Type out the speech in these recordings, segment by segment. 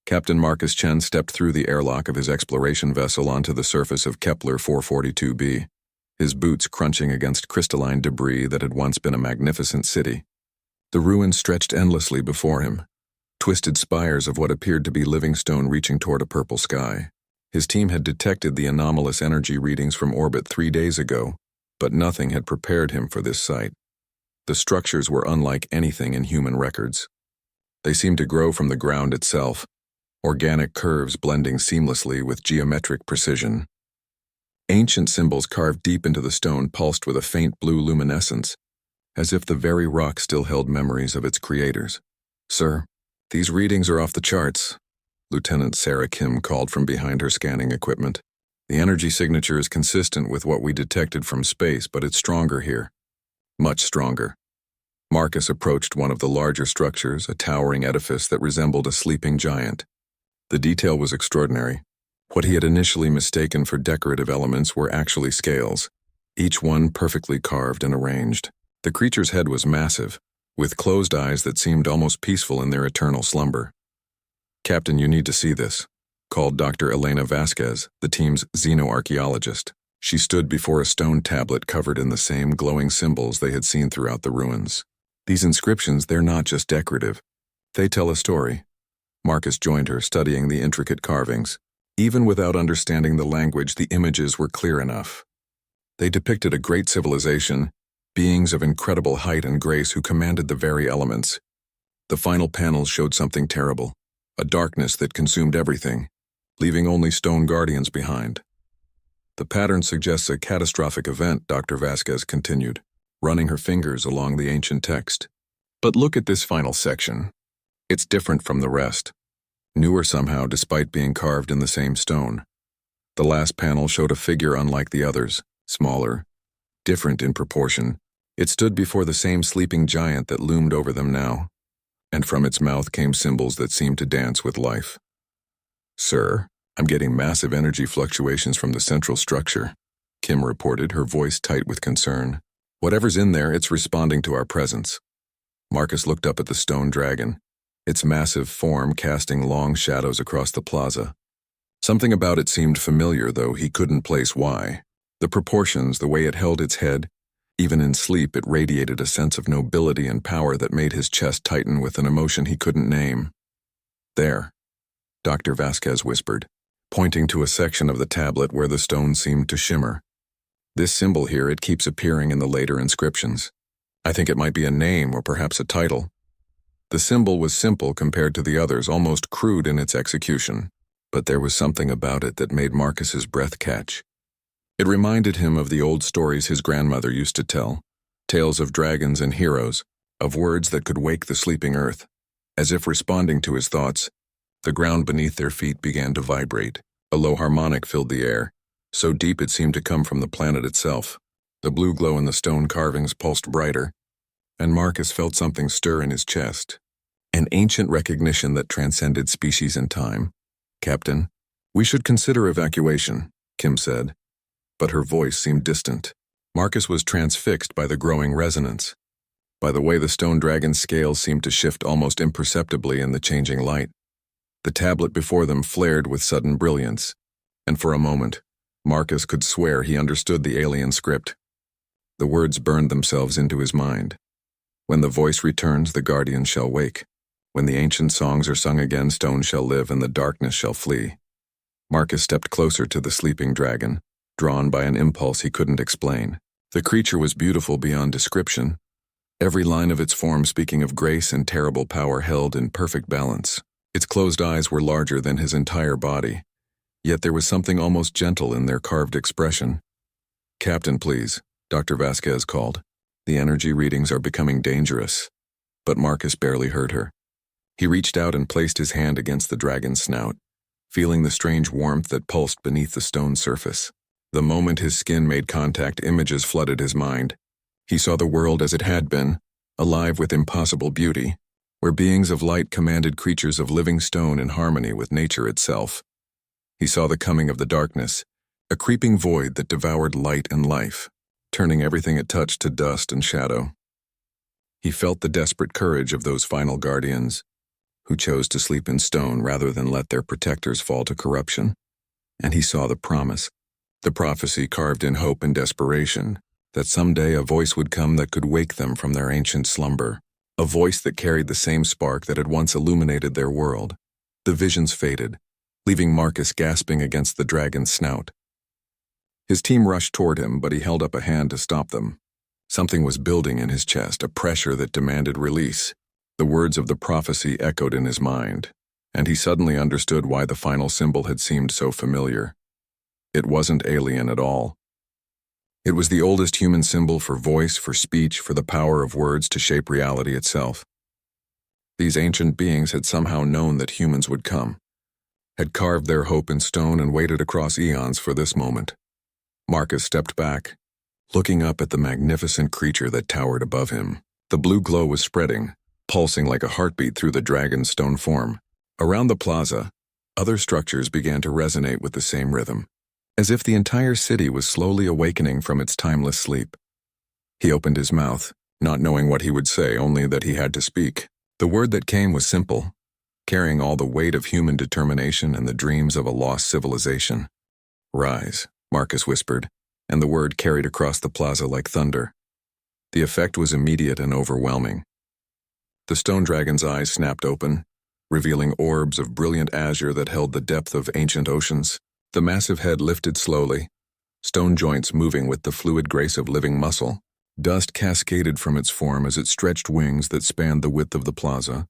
Captain Marcus Chen stepped through the airlock of his exploration vessel onto the surface of Kepler 442b, his boots crunching against crystalline debris that had once been a magnificent city. The ruins stretched endlessly before him, twisted spires of what appeared to be living stone reaching toward a purple sky. His team had detected the anomalous energy readings from orbit 3 days ago, but nothing had prepared him for this sight. The structures were unlike anything in human records. They seemed to grow from the ground itself, organic curves blending seamlessly with geometric precision. Ancient symbols carved deep into the stone pulsed with a faint blue luminescence, as if the very rock still held memories of its creators. "Sir, these readings are off the charts," Lieutenant Sarah Kim called from behind her scanning equipment. "The energy signature is consistent with what we detected from space, but it's stronger here. Much stronger." Marcus approached one of the larger structures, a towering edifice that resembled a sleeping giant. The detail was extraordinary. What he had initially mistaken for decorative elements were actually scales, each one perfectly carved and arranged. The creature's head was massive, with closed eyes that seemed almost peaceful in their eternal slumber. "Captain, you need to see this," called Dr. Elena Vasquez, the team's xenoarchaeologist. She stood before a stone tablet covered in the same glowing symbols they had seen throughout the ruins. "These inscriptions, they're not just decorative. They tell a story." Marcus joined her, studying the intricate carvings. Even without understanding the language, the images were clear enough. They depicted a great civilization, beings of incredible height and grace who commanded the very elements. The final panels showed something terrible, a darkness that consumed everything, leaving only stone guardians behind. "The pattern suggests a catastrophic event," Dr. Vasquez continued, running her fingers along the ancient text. "But look at this final section. It's different from the rest. Newer somehow, despite being carved in the same stone. The last panel showed a figure unlike the others, smaller, different in proportion. It stood before the same sleeping giant that loomed over them now, and from its mouth came symbols that seemed to dance with life. "Sir, I'm getting massive energy fluctuations from the central structure," Kim reported, her voice tight with concern. "Whatever's in there, it's responding to our presence." Marcus looked up at the stone dragon, its massive form casting long shadows across the plaza. Something about it seemed familiar, though he couldn't place why. The proportions, the way it held its head, even in sleep it radiated a sense of nobility and power that made his chest tighten with an emotion he couldn't name. "There," Dr. Vasquez whispered, pointing to a section of the tablet where the stone seemed to shimmer. "This symbol here, it keeps appearing in the later inscriptions. I think it might be a name or perhaps a title." The symbol was simple compared to the others, almost crude in its execution, but there was something about it that made Marcus's breath catch. It reminded him of the old stories his grandmother used to tell, tales of dragons and heroes, of words that could wake the sleeping earth. As if responding to his thoughts, the ground beneath their feet began to vibrate. A low harmonic filled the air, so deep it seemed to come from the planet itself. The blue glow in the stone carvings pulsed brighter, and Marcus felt something stir in his chest. An ancient recognition that transcended species and time. "Captain, we should consider evacuation," Kim said, but her voice seemed distant. Marcus was transfixed by the growing resonance, by the way the stone dragon's scales seemed to shift almost imperceptibly in the changing light. The tablet before them flared with sudden brilliance, and for a moment, Marcus could swear he understood the alien script. The words burned themselves into his mind. "When the voice returns, the guardians shall wake. When the ancient songs are sung again, stone shall live and the darkness shall flee." Marcus stepped closer to the sleeping dragon, drawn by an impulse he couldn't explain. The creature was beautiful beyond description, every line of its form speaking of grace and terrible power held in perfect balance. Its closed eyes were larger than his entire body, yet there was something almost gentle in their carved expression. "Captain, please," Dr. Vasquez called. "The energy readings are becoming dangerous." But Marcus barely heard her. He reached out and placed his hand against the dragon's snout, feeling the strange warmth that pulsed beneath the stone surface. The moment his skin made contact, images flooded his mind. He saw the world as it had been, alive with impossible beauty, where beings of light commanded creatures of living stone in harmony with nature itself. He saw the coming of the darkness, a creeping void that devoured light and life, turning everything it touched to dust and shadow. He felt the desperate courage of those final guardians, who chose to sleep in stone rather than let their protectors fall to corruption. And he saw the promise, the prophecy carved in hope and desperation, that someday a voice would come that could wake them from their ancient slumber, a voice that carried the same spark that had once illuminated their world. The visions faded, leaving Marcus gasping against the dragon's snout. His team rushed toward him, but he held up a hand to stop them. Something was building in his chest, a pressure that demanded release. The words of the prophecy echoed in his mind, and he suddenly understood why the final symbol had seemed so familiar. It wasn't alien at all. It was the oldest human symbol for voice, for speech, for the power of words to shape reality itself. These ancient beings had somehow known that humans would come, had carved their hope in stone and waited across eons for this moment. Marcus stepped back, looking up at the magnificent creature that towered above him. The blue glow was spreading, pulsing like a heartbeat through the dragon's stone form. Around the plaza, other structures began to resonate with the same rhythm, as if the entire city was slowly awakening from its timeless sleep. He opened his mouth, not knowing what he would say, only that he had to speak. The word that came was simple, carrying all the weight of human determination and the dreams of a lost civilization. "Rise," Marcus whispered, and the word carried across the plaza like thunder. The effect was immediate and overwhelming. The stone dragon's eyes snapped open, revealing orbs of brilliant azure that held the depth of ancient oceans. The massive head lifted slowly, stone joints moving with the fluid grace of living muscle. Dust cascaded from its form as it stretched wings that spanned the width of the plaza,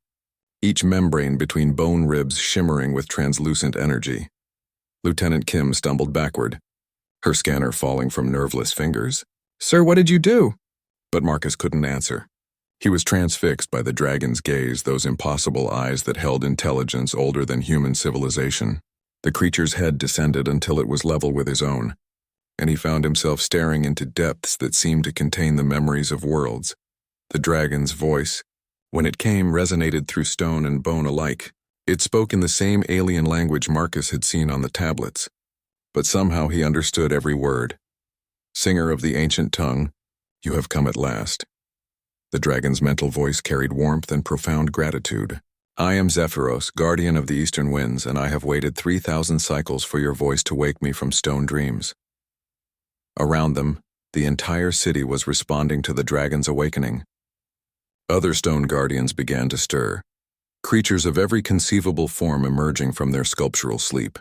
each membrane between bone ribs shimmering with translucent energy. Lieutenant Kim stumbled backward, her scanner falling from nerveless fingers. "Sir, what did you do?" But Marcus couldn't answer. He was transfixed by the dragon's gaze, those impossible eyes that held intelligence older than human civilization. The creature's head descended until it was level with his own, and he found himself staring into depths that seemed to contain the memories of worlds. The dragon's voice, when it came, resonated through stone and bone alike. It spoke in the same alien language Marcus had seen on the tablets, but somehow he understood every word. "Singer of the ancient tongue, you have come at last." The dragon's mental voice carried warmth and profound gratitude. "I am Zephyros, guardian of the eastern winds, and I have waited 3,000 cycles for your voice to wake me from stone dreams." Around them, the entire city was responding to the dragon's awakening. Other stone guardians began to stir, creatures of every conceivable form emerging from their sculptural sleep.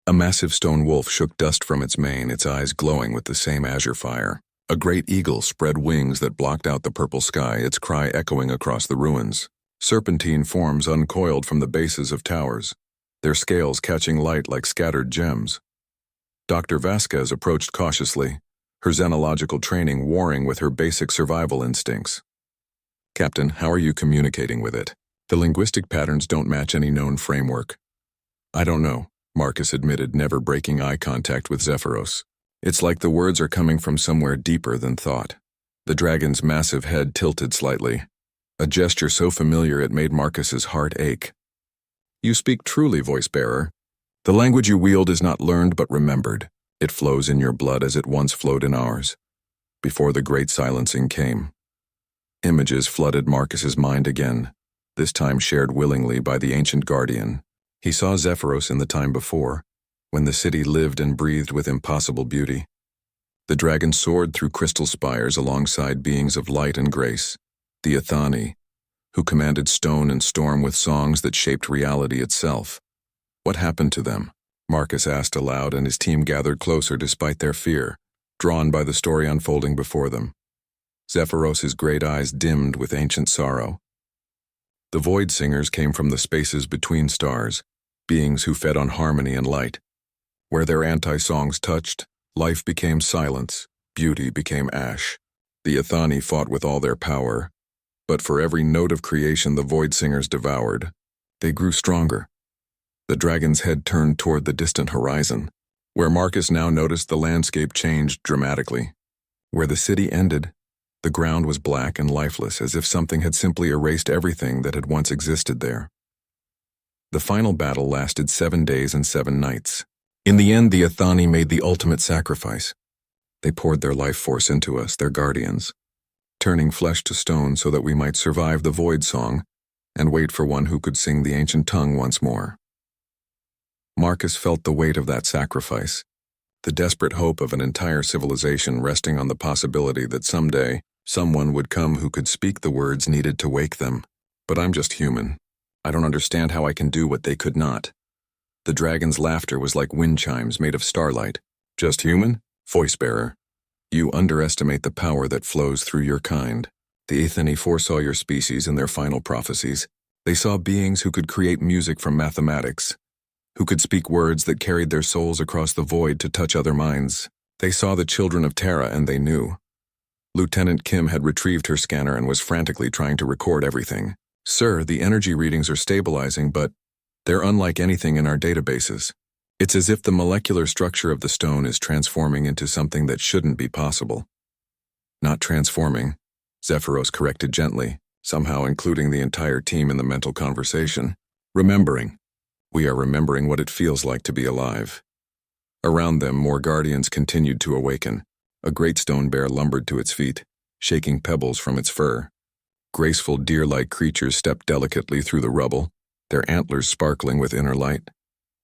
A massive stone wolf shook dust from its mane, its eyes glowing with the same azure fire. A great eagle spread wings that blocked out the purple sky, its cry echoing across the ruins. Serpentine forms uncoiled from the bases of towers, their scales catching light like scattered gems. Dr. Vasquez approached cautiously, her xenological training warring with her basic survival instincts. "Captain, how are you communicating with it? The linguistic patterns don't match any known framework." "I don't know," Marcus admitted, never breaking eye contact with Zephyros. "It's like the words are coming from somewhere deeper than thought." The dragon's massive head tilted slightly, a gesture so familiar it made Marcus's heart ache. "You speak truly, voice-bearer. The language you wield is not learned but remembered. It flows in your blood as it once flowed in ours, before the great silencing came." Images flooded Marcus's mind again, this time shared willingly by the ancient guardian. He saw Zephyros in the time before, when the city lived and breathed with impossible beauty. The dragon soared through crystal spires alongside beings of light and grace, the Athani, who commanded stone and storm with songs that shaped reality itself. What happened to them? Marcus asked aloud, and his team gathered closer despite their fear, drawn by the story unfolding before them. Zephyros's great eyes dimmed with ancient sorrow. The Void Singers came from the spaces between stars, beings who fed on harmony and light. Where their anti-songs touched, life became silence, beauty became ash. The Athani fought with all their power, but for every note of creation the Void Singers devoured, they grew stronger. The dragon's head turned toward the distant horizon, where Marcus now noticed the landscape changed dramatically. Where the city ended, the ground was black and lifeless, as if something had simply erased everything that had once existed there. The final battle lasted 7 days and 7 nights. In the end, the Athani made the ultimate sacrifice. They poured their life force into us, their guardians, turning flesh to stone so that we might survive the Void Song and wait for one who could sing the ancient tongue once more. Marcus felt the weight of that sacrifice, the desperate hope of an entire civilization resting on the possibility that someday someone would come who could speak the words needed to wake them. But I'm just human. I don't understand how I can do what they could not. The dragon's laughter was like wind chimes made of starlight. Just human? Voice bearer. You underestimate the power that flows through your kind. The Aethani foresaw your species in their final prophecies. They saw beings who could create music from mathematics, who could speak words that carried their souls across the void to touch other minds. They saw the children of Terra and they knew. Lieutenant Kim had retrieved her scanner and was frantically trying to record everything. Sir, the energy readings are stabilizing, but they're unlike anything in our databases. It's as if the molecular structure of the stone is transforming into something that shouldn't be possible. Not transforming, Zephyros corrected gently, somehow including the entire team in the mental conversation. Remembering. We are remembering what it feels like to be alive. Around them, more guardians continued to awaken. A great stone bear lumbered to its feet, shaking pebbles from its fur. Graceful deer-like creatures stepped delicately through the rubble, their antlers sparkling with inner light.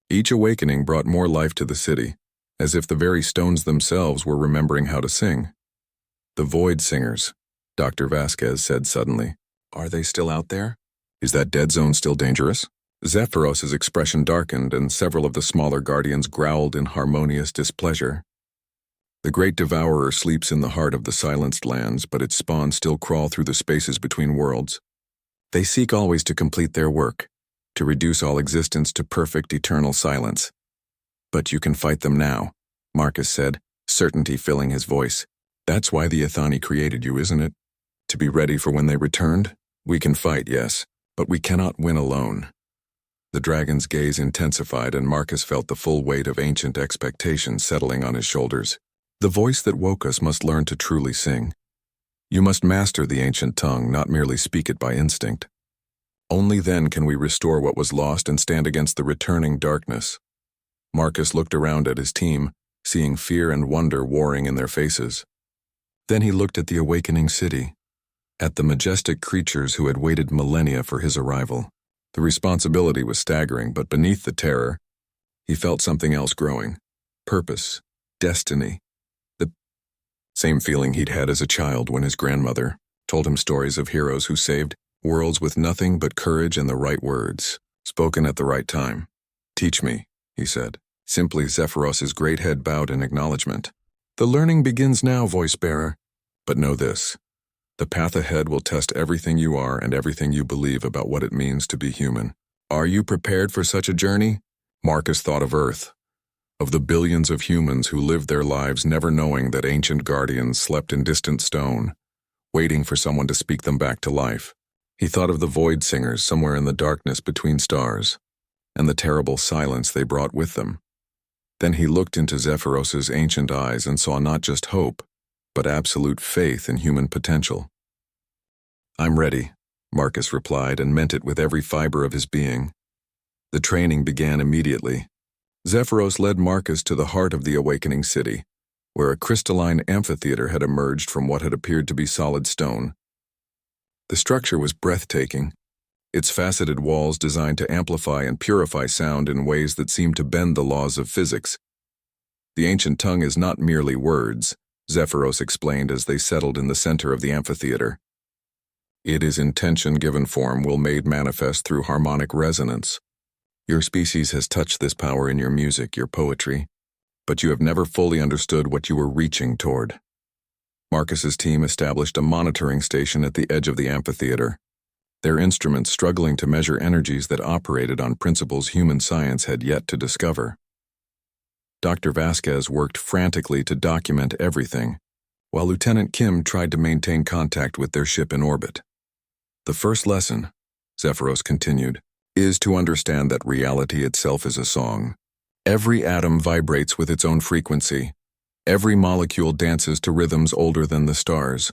Each awakening brought more life to the city, as if the very stones themselves were remembering how to sing. The Void Singers, Dr. Vasquez said suddenly. Are they still out there? Is that dead zone still dangerous? Zephyros's expression darkened, and several of the smaller guardians growled in harmonious displeasure. The great devourer sleeps in the heart of the silenced lands, but its spawn still crawl through the spaces between worlds. They seek always to complete their work, to reduce all existence to perfect eternal silence. But you can fight them now, Marcus said, certainty filling his voice. That's why the Aethani created you, isn't it? To be ready for when they returned? We can fight, yes, but we cannot win alone. The dragon's gaze intensified, and Marcus felt the full weight of ancient expectations settling on his shoulders. The voice that woke us must learn to truly sing. You must master the ancient tongue, not merely speak it by instinct. Only then can we restore what was lost and stand against the returning darkness. Marcus looked around at his team, seeing fear and wonder warring in their faces. Then he looked at the awakening city, at the majestic creatures who had waited millennia for his arrival. The responsibility was staggering, but beneath the terror, he felt something else growing. Purpose, destiny. The same feeling he'd had as a child when his grandmother told him stories of heroes who saved worlds with nothing but courage and the right words, spoken at the right time. Teach me, he said. Simply, Zephyros's great head bowed in acknowledgement. The learning begins now, voice bearer. But know this. The path ahead will test everything you are and everything you believe about what it means to be human. Are you prepared for such a journey? Marcus thought of Earth, of the billions of humans who lived their lives never knowing that ancient guardians slept in distant stone, waiting for someone to speak them back to life. He thought of the Void Singers somewhere in the darkness between stars, and the terrible silence they brought with them. Then he looked into Zephyros's ancient eyes and saw not just hope, but absolute faith in human potential. I'm ready, Marcus replied, and meant it with every fiber of his being. The training began immediately. Zephyros led Marcus to the heart of the awakening city, where a crystalline amphitheater had emerged from what had appeared to be solid stone. The structure was breathtaking, its faceted walls designed to amplify and purify sound in ways that seemed to bend the laws of physics. The ancient tongue is not merely words, Zephyros explained as they settled in the center of the amphitheater. It is intention given form will made manifest through harmonic resonance. Your species has touched this power in your music, your poetry, but you have never fully understood what you were reaching toward. Marcus's team established a monitoring station at the edge of the amphitheater, their instruments struggling to measure energies that operated on principles human science had yet to discover. Dr. Vasquez worked frantically to document everything, while Lieutenant Kim tried to maintain contact with their ship in orbit. The first lesson, Zephyros continued, is to understand that reality itself is a song. Every atom vibrates with its own frequency. Every molecule dances to rhythms older than the stars.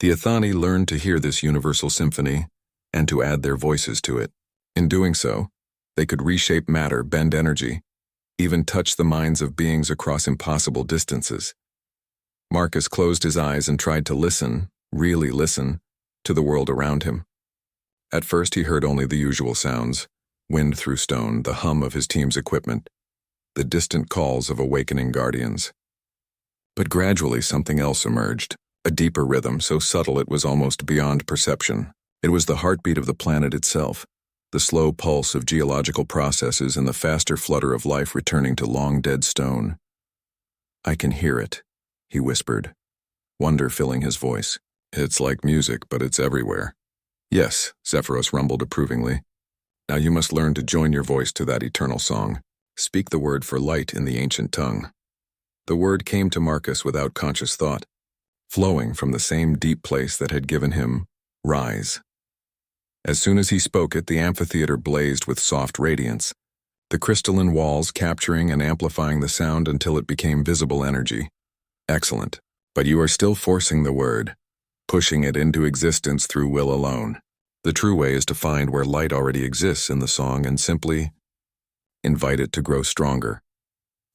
The Aethani learned to hear this universal symphony and to add their voices to it. In doing so, they could reshape matter, bend energy, even touch the minds of beings across impossible distances. Marcus closed his eyes and tried to listen, really listen, to the world around him. At first he heard only the usual sounds: wind through stone, the hum of his team's equipment, the distant calls of awakening guardians. But gradually something else emerged, a deeper rhythm so subtle it was almost beyond perception. It was the heartbeat of the planet itself, the slow pulse of geological processes and the faster flutter of life returning to long-dead stone. "I can hear it," he whispered, wonder filling his voice. "It's like music, but it's everywhere." "Yes," Zephyros rumbled approvingly. "Now you must learn to join your voice to that eternal song. Speak the word for light in the ancient tongue." The word came to Marcus without conscious thought, flowing from the same deep place that had given him rise. As soon as he spoke it, the amphitheater blazed with soft radiance, the crystalline walls capturing and amplifying the sound until it became visible energy. "Excellent. But you are still forcing the word, pushing it into existence through will alone. The true way is to find where light already exists in the song and simply invite it to grow stronger."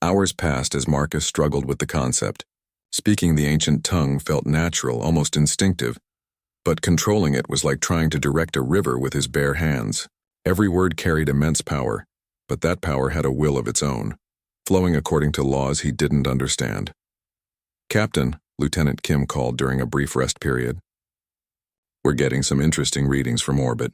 Hours passed as Marcus struggled with the concept. Speaking the ancient tongue felt natural, almost instinctive, but controlling it was like trying to direct a river with his bare hands. Every word carried immense power, but that power had a will of its own, flowing according to laws he didn't understand. "Captain," Lieutenant Kim called during a brief rest period. "We're getting some interesting readings from orbit.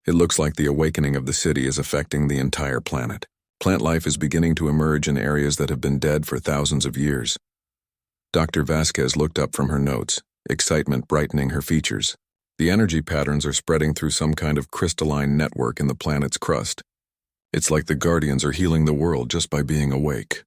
It looks like the awakening of the city is affecting the entire planet. Plant life is beginning to emerge in areas that have been dead for thousands of years." Dr. Vasquez looked up from her notes, excitement brightening her features. "The energy patterns are spreading through some kind of crystalline network in the planet's crust. It's like the Guardians are healing the world just by being awake."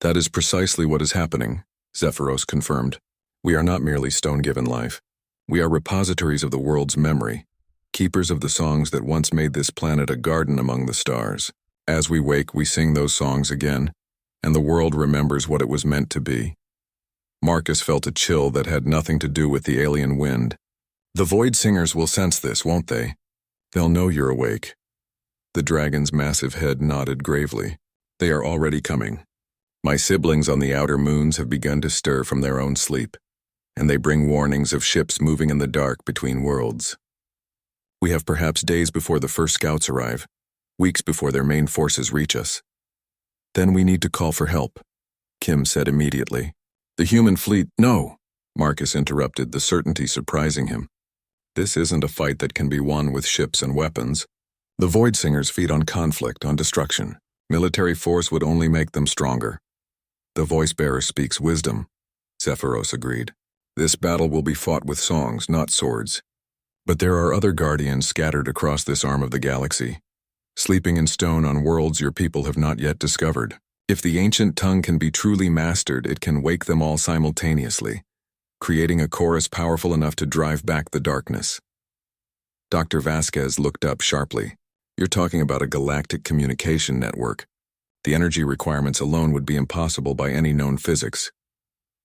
"That is precisely what is happening," Zephyros confirmed. "We are not merely stone-given life. We are repositories of the world's memory, keepers of the songs that once made this planet a garden among the stars. As we wake, we sing those songs again, and the world remembers what it was meant to be." Marcus felt a chill that had nothing to do with the alien wind. "The Void Singers will sense this, won't they? They'll know you're awake." The dragon's massive head nodded gravely. "They are already coming. My siblings on the outer moons have begun to stir from their own sleep, and they bring warnings of ships moving in the dark between worlds. We have perhaps days before the first scouts arrive, weeks before their main forces reach us. Then we need to call for help," Kim said immediately. "The human fleet—" "No," Marcus interrupted, the certainty surprising him. "This isn't a fight that can be won with ships and weapons. The Void Singers feed on conflict, on destruction. Military force would only make them stronger." "The voice-bearer speaks wisdom," Zephyros agreed. "This battle will be fought with songs, not swords. But there are other guardians scattered across this arm of the galaxy, sleeping in stone on worlds your people have not yet discovered. If the ancient tongue can be truly mastered, it can wake them all simultaneously, creating a chorus powerful enough to drive back the darkness." Dr. Vasquez looked up sharply. "You're talking about a galactic communication network. The energy requirements alone would be impossible by any known physics."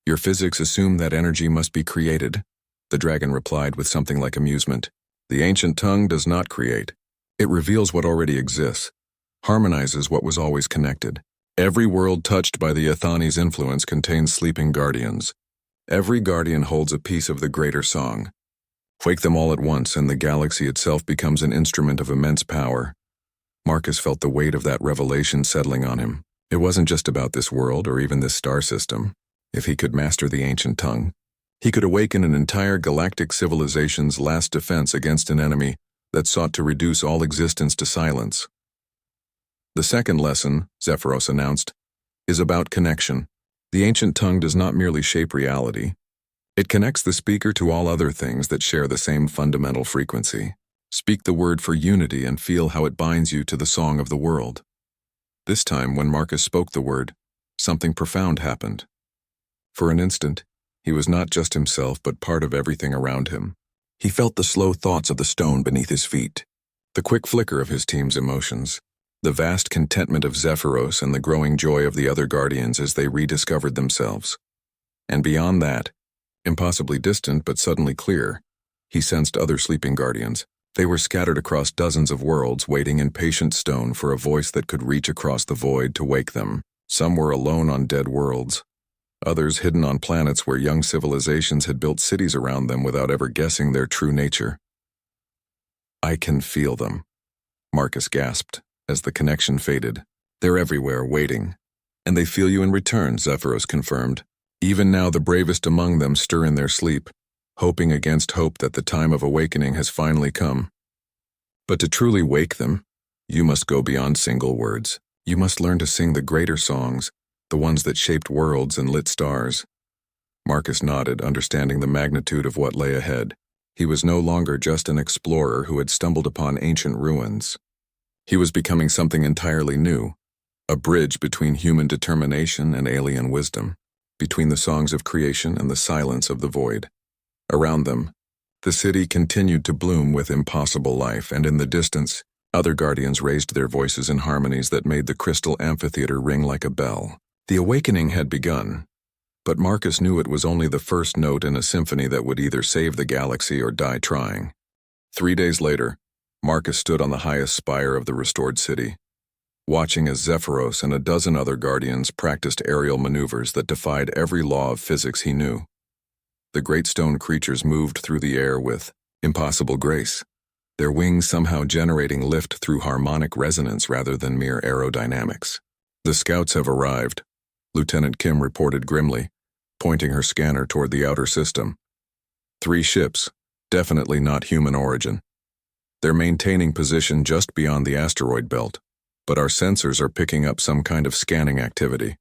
"Your physics assume that energy must be created," the dragon replied with something like amusement. "The ancient tongue does not create. It reveals what already exists, harmonizes what was always connected. Every world touched by the Athani's influence contains sleeping guardians. Every guardian holds a piece of the greater song. Wake them all at once, and the galaxy itself becomes an instrument of immense power." Marcus felt the weight of that revelation settling on him. It wasn't just about this world or even this star system. If he could master the ancient tongue, he could awaken an entire galactic civilization's last defense against an enemy that sought to reduce all existence to silence. "The second lesson," Zephyros announced, "is about connection. The ancient tongue does not merely shape reality. It connects the speaker to all other things that share the same fundamental frequency. Speak the word for unity and feel how it binds you to the song of the world." This time, when Marcus spoke the word, something profound happened. For an instant, he was not just himself but part of everything around him. He felt the slow thoughts of the stone beneath his feet, the quick flicker of his team's emotions, the vast contentment of Zephyros and the growing joy of the other guardians as they rediscovered themselves. And beyond that, impossibly distant but suddenly clear, he sensed other sleeping guardians. They were scattered across dozens of worlds, waiting in patient stone for a voice that could reach across the void to wake them. Some were alone on dead worlds, others hidden on planets where young civilizations had built cities around them without ever guessing their true nature. I can feel them, Marcus gasped as the connection faded. They're everywhere, waiting. And they feel you in return, Zephyros confirmed. Even now the bravest among them stir in their sleep, hoping against hope that the time of awakening has finally come. But to truly wake them, you must go beyond single words. You must learn to sing the greater songs, the ones that shaped worlds and lit stars. Marcus nodded, understanding the magnitude of what lay ahead. He was no longer just an explorer who had stumbled upon ancient ruins. He was becoming something entirely new, a bridge between human determination and alien wisdom, between the songs of creation and the silence of the void. Around them, the city continued to bloom with impossible life, and in the distance, other guardians raised their voices in harmonies that made the crystal amphitheater ring like a bell. The awakening had begun, but Marcus knew it was only the first note in a symphony that would either save the galaxy or die trying. 3 days later, Marcus stood on the highest spire of the restored city, watching as Zephyros and a dozen other guardians practiced aerial maneuvers that defied every law of physics he knew. The great stone creatures moved through the air with impossible grace, their wings somehow generating lift through harmonic resonance rather than mere aerodynamics. The scouts have arrived, Lieutenant Kim reported grimly, pointing her scanner toward the outer system. 3 ships, definitely not human origin. They're maintaining position just beyond the asteroid belt, but our sensors are picking up some kind of scanning activity.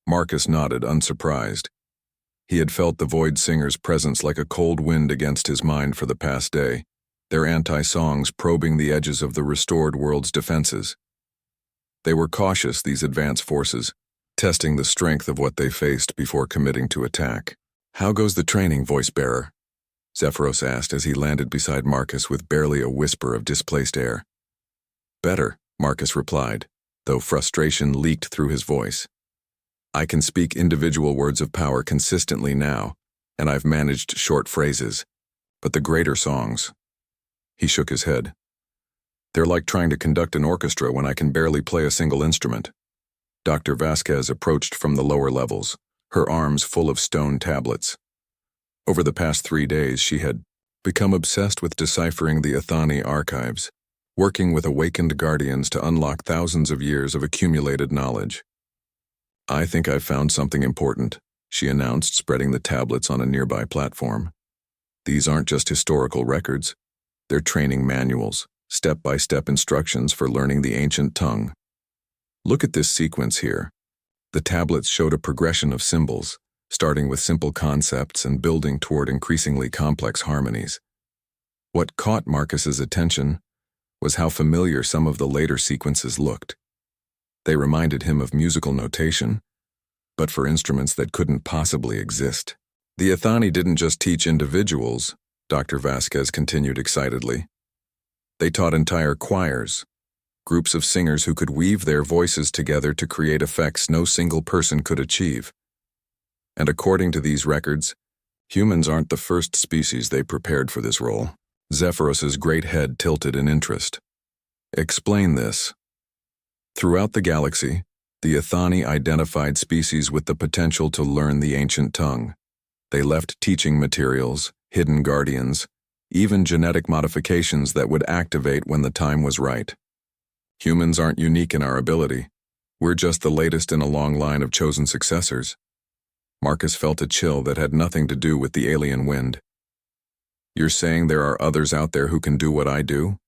Marcus nodded, unsurprised. He had felt the Void Singer's presence like a cold wind against his mind for the past day, their anti-songs probing the edges of the restored world's defenses. They were cautious, these advanced forces, testing the strength of what they faced before committing to attack. "How goes the training, voice bearer?" Zephyros asked as he landed beside Marcus with barely a whisper of displaced air. "Better," Marcus replied, though frustration leaked through his voice. "I can speak individual words of power consistently now, and I've managed short phrases. But the greater songs..." He shook his head. "They're like trying to conduct an orchestra when I can barely play a single instrument." Dr. Vasquez approached from the lower levels, her arms full of stone tablets. Over the past 3 days, she had become obsessed with deciphering the Athani archives, working with awakened guardians to unlock thousands of years of accumulated knowledge. "I think I've found something important," she announced, spreading the tablets on a nearby platform. "These aren't just historical records. They're training manuals, step-by-step instructions for learning the ancient tongue. Look at this sequence here." The tablets showed a progression of symbols, starting with simple concepts and building toward increasingly complex harmonies. What caught Marcus's attention was how familiar some of the later sequences looked. They reminded him of musical notation, but for instruments that couldn't possibly exist. "The Athani didn't just teach individuals," Dr. Vasquez continued excitedly. "They taught entire choirs, groups of singers who could weave their voices together to create effects no single person could achieve. And according to these records, humans aren't the first species they prepared for this role." Zephyros's great head tilted in interest. "Explain this." Throughout the galaxy, the Athani identified species with the potential to learn the ancient tongue. They left teaching materials, hidden guardians, even genetic modifications that would activate when the time was right. Humans aren't unique in our ability. We're just the latest in a long line of chosen successors. Marcus felt a chill that had nothing to do with the alien wind. "You're saying there are others out there who can do what I do?"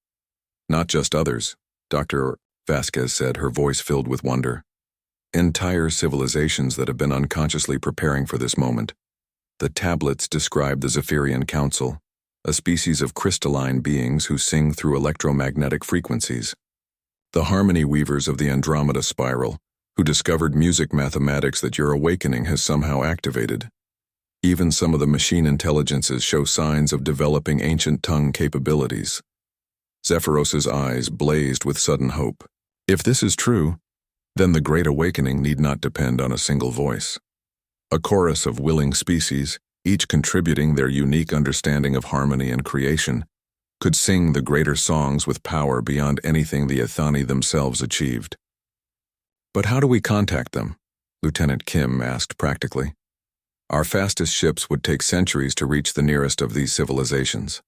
"Not just others," Dr. Vasquez said, her voice filled with wonder. "Entire civilizations that have been unconsciously preparing for this moment." The tablets described the Zephyrian Council, a species of crystalline beings who sing through electromagnetic frequencies. The harmony weavers of the Andromeda Spiral, who discovered music mathematics that your awakening has somehow activated. Even some of the machine intelligences show signs of developing ancient tongue capabilities. Zephyros's eyes blazed with sudden hope. If this is true, then the Great Awakening need not depend on a single voice. A chorus of willing species, each contributing their unique understanding of harmony and creation, could sing the greater songs with power beyond anything the Athani themselves achieved. "But how do we contact them?" Lieutenant Kim asked practically. "Our fastest ships would take centuries to reach the nearest of these civilizations."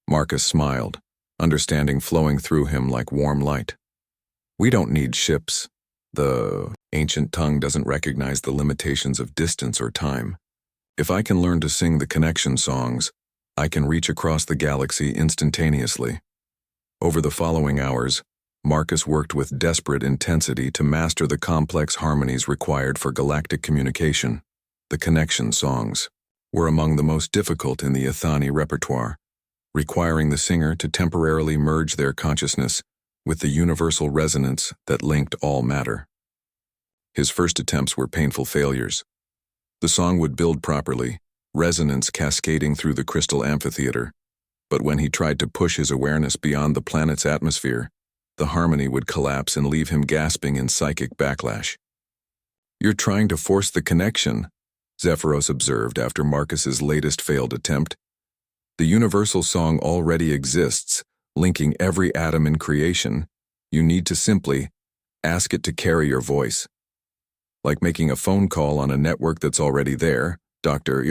Marcus smiled, understanding flowing through him like warm light. We don't need ships. The ancient tongue doesn't recognize the limitations of distance or time. If I can learn to sing the connection songs, I can reach across the galaxy instantaneously. Over the following hours, Marcus worked with desperate intensity to master the complex harmonies required for galactic communication. The connection songs were among the most difficult in the Ethani repertoire, requiring the singer to temporarily merge their consciousness with the universal resonance that linked all matter. His first attempts were painful failures. The song would build properly, resonance cascading through the crystal amphitheater, but when he tried to push his awareness beyond the planet's atmosphere, the harmony would collapse and leave him gasping in psychic backlash. "You're trying to force the connection," Zephyros observed after Marcus's latest failed attempt. "The universal song already exists, linking every atom in creation. You need to simply ask it to carry your voice. Like making a phone call on a network that's already there," Dr.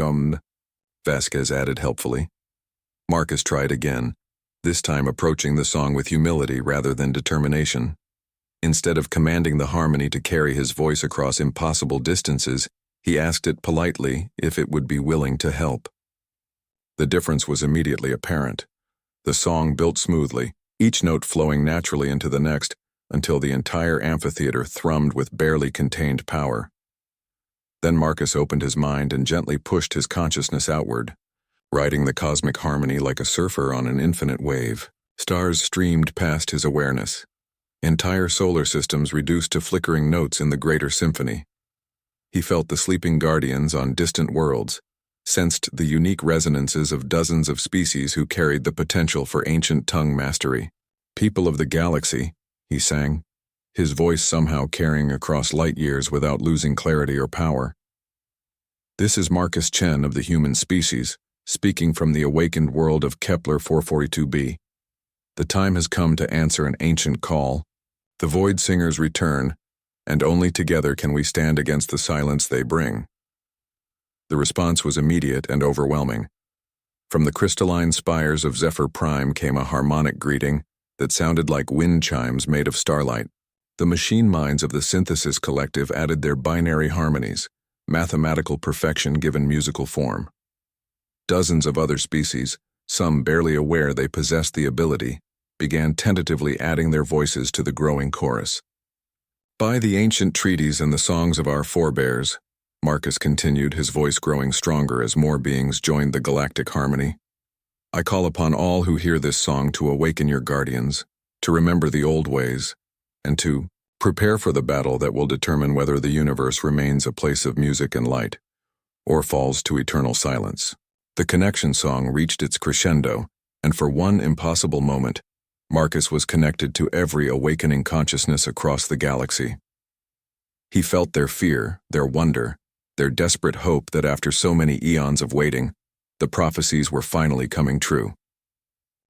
Vasquez added helpfully. Marcus tried again, this time approaching the song with humility rather than determination. Instead of commanding the harmony to carry his voice across impossible distances, he asked it politely if it would be willing to help. The difference was immediately apparent. The song built smoothly, each note flowing naturally into the next, until the entire amphitheater thrummed with barely contained power. Then Marcus opened his mind and gently pushed his consciousness outward, riding the cosmic harmony like a surfer on an infinite wave. Stars streamed past his awareness, entire solar systems reduced to flickering notes in the greater symphony. He felt the sleeping guardians on distant worlds, sensed the unique resonances of dozens of species who carried the potential for ancient tongue mastery. "People of the galaxy," he sang, his voice somehow carrying across light years without losing clarity or power. "This is Marcus Chen of the human species, speaking from the awakened world of Kepler 442b. The time has come to answer an ancient call. The Void Singers return, and only together can we stand against the silence they bring." The response was immediate and overwhelming. From the crystalline spires of Zephyr Prime came a harmonic greeting that sounded like wind chimes made of starlight. The machine minds of the Synthesis Collective added their binary harmonies, mathematical perfection given musical form. Dozens of other species, some barely aware they possessed the ability, began tentatively adding their voices to the growing chorus. "By the ancient treaties and the songs of our forebears," Marcus continued, his voice growing stronger as more beings joined the galactic harmony, "I call upon all who hear this song to awaken your guardians, to remember the old ways, and to prepare for the battle that will determine whether the universe remains a place of music and light, or falls to eternal silence." The connection song reached its crescendo, and for one impossible moment, Marcus was connected to every awakening consciousness across the galaxy. He felt their fear, their wonder, their desperate hope that after so many eons of waiting, the prophecies were finally coming true.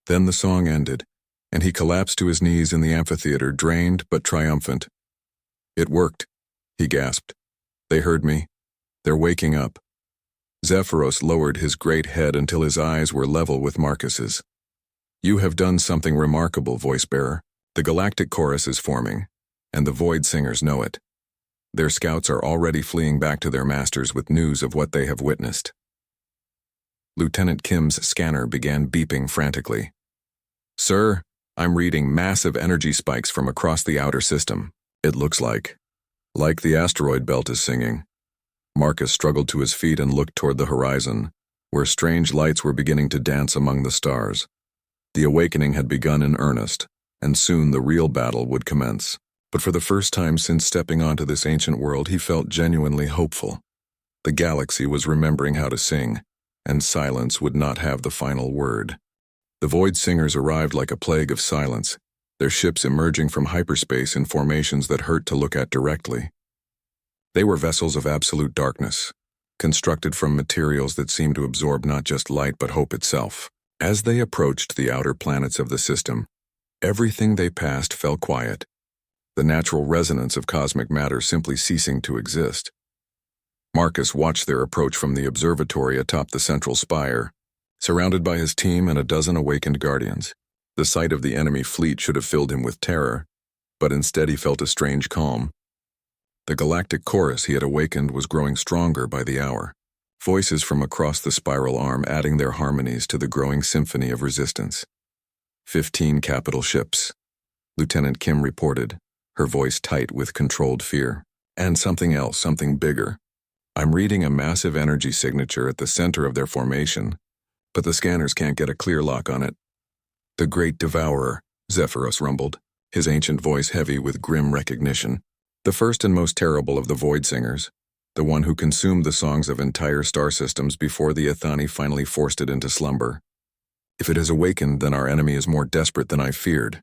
Then the song ended, and he collapsed to his knees in the amphitheater, drained but triumphant. "It worked," he gasped. "They heard me. They're waking up." Zephyros lowered his great head until his eyes were level with Marcus's. "You have done something remarkable, voice-bearer. The galactic chorus is forming, and the Void Singers know it. Their scouts are already fleeing back to their masters with news of what they have witnessed." Lieutenant Kim's scanner began beeping frantically. "Sir, I'm reading massive energy spikes from across the outer system. It looks like the asteroid belt is singing." Marcus struggled to his feet and looked toward the horizon, where strange lights were beginning to dance among the stars. The awakening had begun in earnest, and soon the real battle would commence. But for the first time since stepping onto this ancient world, he felt genuinely hopeful. The galaxy was remembering how to sing, and silence would not have the final word. The Void Singers arrived like a plague of silence, their ships emerging from hyperspace in formations that hurt to look at directly. They were vessels of absolute darkness, constructed from materials that seemed to absorb not just light but hope itself. As they approached the outer planets of the system, everything they passed fell quiet, the natural resonance of cosmic matter simply ceasing to exist. Marcus watched their approach from the observatory atop the central spire, surrounded by his team and a dozen awakened guardians. The sight of the enemy fleet should have filled him with terror, but instead he felt a strange calm. The galactic chorus he had awakened was growing stronger by the hour, voices from across the spiral arm adding their harmonies to the growing symphony of resistance. 15 capital ships, Lieutenant Kim reported, her voice tight with controlled fear. And something else, something bigger. I'm reading a massive energy signature at the center of their formation, but the scanners can't get a clear lock on it. The Great Devourer, Zephyros rumbled, his ancient voice heavy with grim recognition. The first and most terrible of the Void Singers, the one who consumed the songs of entire star systems before the Ethani finally forced it into slumber. If it has awakened, then our enemy is more desperate than I feared.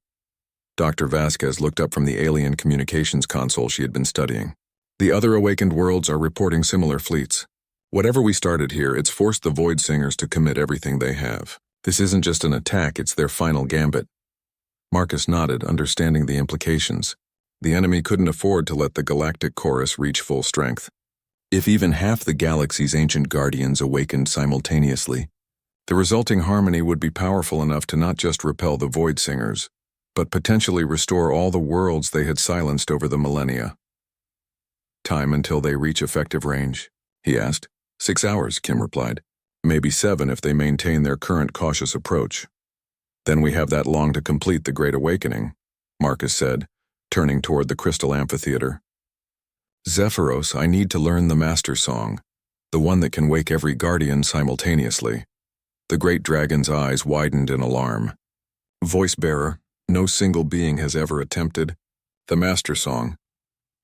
Dr. Vasquez looked up from the alien communications console she had been studying. The other awakened worlds are reporting similar fleets. Whatever we started here, it's forced the Void Singers to commit everything they have. This isn't just an attack, it's their final gambit. Marcus nodded, understanding the implications. The enemy couldn't afford to let the galactic chorus reach full strength. If even half the galaxy's ancient guardians awakened simultaneously, the resulting harmony would be powerful enough to not just repel the Void Singers, but potentially restore all the worlds they had silenced over the millennia. Time until they reach effective range, he asked. 6 hours, Kim replied. Maybe 7 if they maintain their current cautious approach. Then we have that long to complete the Great Awakening, Marcus said, turning toward the crystal amphitheater. Zephyros, I need to learn the Master Song, the one that can wake every guardian simultaneously. The great dragon's eyes widened in alarm. Voice-bearer, no single being has ever attempted. The Master Song,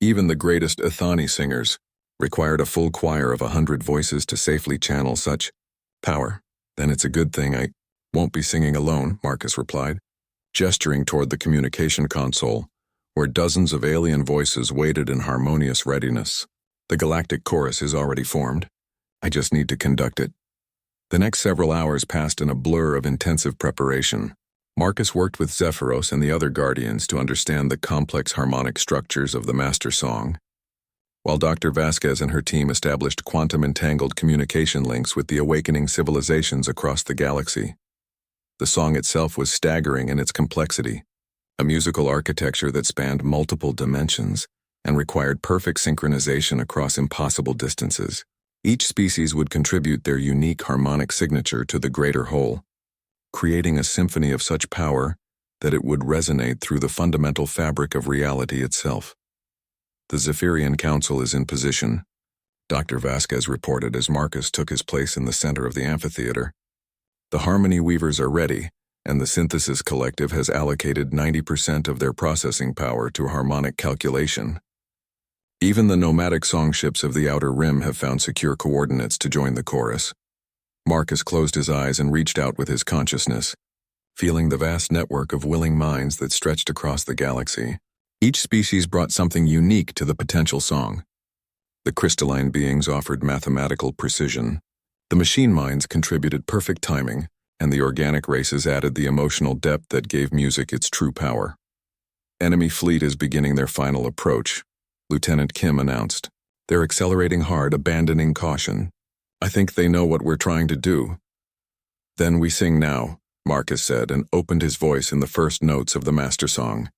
even the greatest Ethani singers, required a full choir of 100 voices to safely channel such power. Then it's a good thing I won't be singing alone, Marcus replied, gesturing toward the communication console, where dozens of alien voices waited in harmonious readiness. The galactic chorus is already formed. I just need to conduct it. The next several hours passed in a blur of intensive preparation. Marcus worked with Zephyros and the other Guardians to understand the complex harmonic structures of the Master Song, while Dr. Vasquez and her team established quantum-entangled communication links with the awakening civilizations across the galaxy. The song itself was staggering in its complexity, a musical architecture that spanned multiple dimensions and required perfect synchronization across impossible distances. Each species would contribute their unique harmonic signature to the greater whole, creating a symphony of such power that it would resonate through the fundamental fabric of reality itself. The Zephyrian Council is in position, Dr. Vasquez reported as Marcus took his place in the center of the amphitheater. The Harmony Weavers are ready, and the Synthesis Collective has allocated 90% of their processing power to harmonic calculation. Even the nomadic song ships of the Outer Rim have found secure coordinates to join the chorus. Marcus closed his eyes and reached out with his consciousness, feeling the vast network of willing minds that stretched across the galaxy. Each species brought something unique to the potential song. The crystalline beings offered mathematical precision, the machine minds contributed perfect timing, and the organic races added the emotional depth that gave music its true power. Enemy fleet is beginning their final approach, Lieutenant Kim announced. They're accelerating hard, abandoning caution. I think they know what we're trying to do. Then we sing now, Marcus said, and opened his voice in the first notes of the Master Song.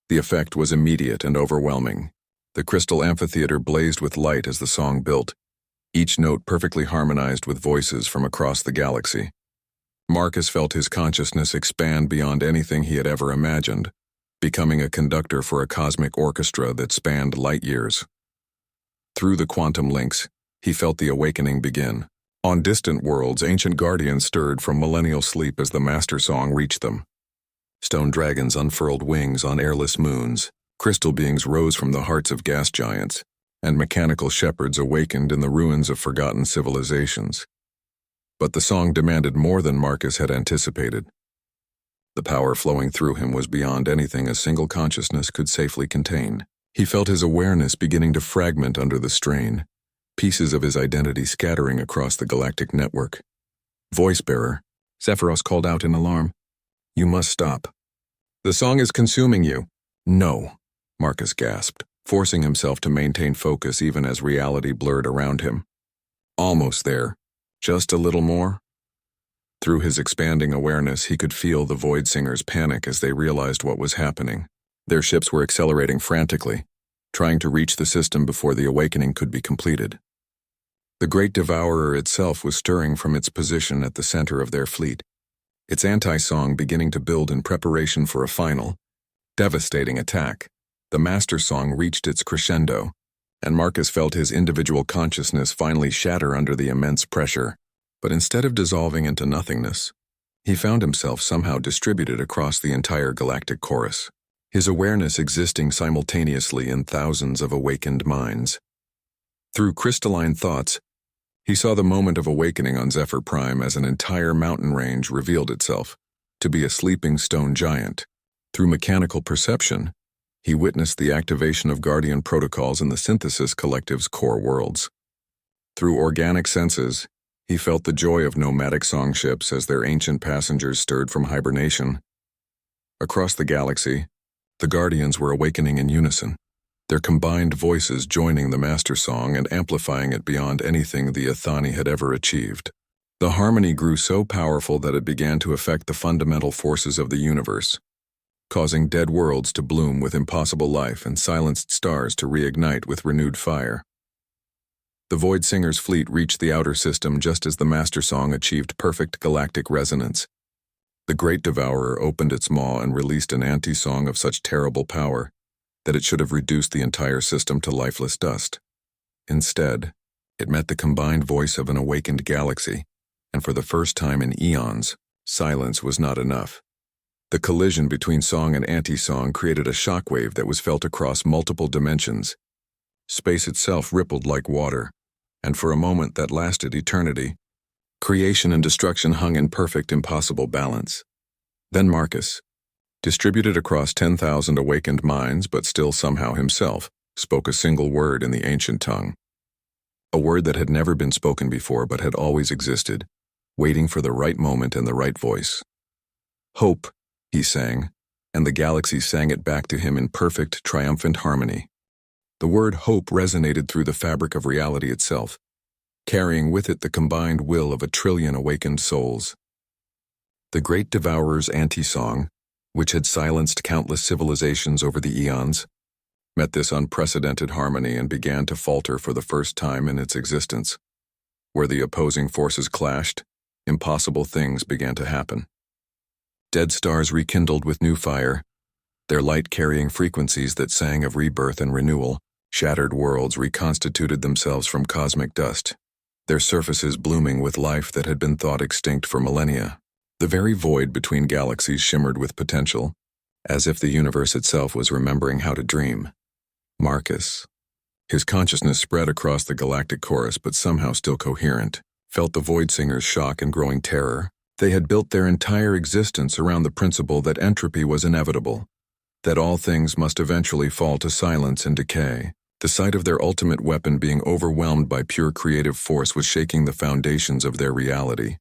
The effect was immediate and overwhelming. The crystal amphitheater blazed with light as the song built, each note perfectly harmonized with voices from across the galaxy. Marcus felt his consciousness expand beyond anything he had ever imagined, becoming a conductor for a cosmic orchestra that spanned light years. Through the quantum links, he felt the awakening begin. On distant worlds, ancient guardians stirred from millennial sleep as the Master Song reached them. Stone dragons unfurled wings on airless moons, crystal beings rose from the hearts of gas giants, and mechanical shepherds awakened in the ruins of forgotten civilizations. But the song demanded more than Marcus had anticipated. The power flowing through him was beyond anything a single consciousness could safely contain. He felt his awareness beginning to fragment under the strain, pieces of his identity scattering across the galactic network. Voice-bearer, Zephyros called out in alarm. You must stop. The song is consuming you. No, Marcus gasped, forcing himself to maintain focus even as reality blurred around him. Almost there. Just a little more. Through his expanding awareness, he could feel the Void Singers panic as they realized what was happening. Their ships were accelerating frantically, trying to reach the system before the awakening could be completed. The Great Devourer itself was stirring from its position at the center of their fleet, its anti-song beginning to build in preparation for a final, devastating attack. The Master Song reached its crescendo, and Marcus felt his individual consciousness finally shatter under the immense pressure. But instead of dissolving into nothingness, he found himself somehow distributed across the entire galactic chorus, his awareness existing simultaneously in thousands of awakened minds. Through crystalline thoughts, he saw the moment of awakening on Zephyr Prime as an entire mountain range revealed itself to be a sleeping stone giant. Through mechanical perception, he witnessed the activation of Guardian protocols in the Synthesis Collective's core worlds. Through organic senses, he felt the joy of nomadic song ships as their ancient passengers stirred from hibernation. Across the galaxy, the Guardians were awakening in unison, their combined voices joining the Master Song and amplifying it beyond anything the Athani had ever achieved. The harmony grew so powerful that it began to affect the fundamental forces of the universe, causing dead worlds to bloom with impossible life and silenced stars to reignite with renewed fire. The Void Singers' fleet reached the outer system just as the Master Song achieved perfect galactic resonance. The Great Devourer opened its maw and released an anti-song of such terrible power that it should have reduced the entire system to lifeless dust. Instead, it met the combined voice of an awakened galaxy, and for the first time in eons, silence was not enough. The collision between song and anti-song created a shockwave that was felt across multiple dimensions. Space itself rippled like water, and for a moment that lasted eternity, creation and destruction hung in perfect, impossible balance. Then Marcus, distributed across 10,000 awakened minds but still somehow himself, spoke a single word in the ancient tongue. A word that had never been spoken before but had always existed, waiting for the right moment and the right voice. Hope, he sang, and the galaxy sang it back to him in perfect, triumphant harmony. The word hope resonated through the fabric of reality itself, carrying with it the combined will of 1 trillion awakened souls. The Great Devourer's anti-song, which had silenced countless civilizations over the eons, met this unprecedented harmony and began to falter for the first time in its existence. Where the opposing forces clashed, impossible things began to happen. Dead stars rekindled with new fire, their light carrying frequencies that sang of rebirth and renewal. Shattered worlds reconstituted themselves from cosmic dust, their surfaces blooming with life that had been thought extinct for millennia. The very void between galaxies shimmered with potential, as if the universe itself was remembering how to dream. Marcus, his consciousness spread across the galactic chorus but somehow still coherent, felt the Void Singers' shock and growing terror. They had built their entire existence around the principle that entropy was inevitable, that all things must eventually fall to silence and decay. The sight of their ultimate weapon being overwhelmed by pure creative force was shaking the foundations of their reality.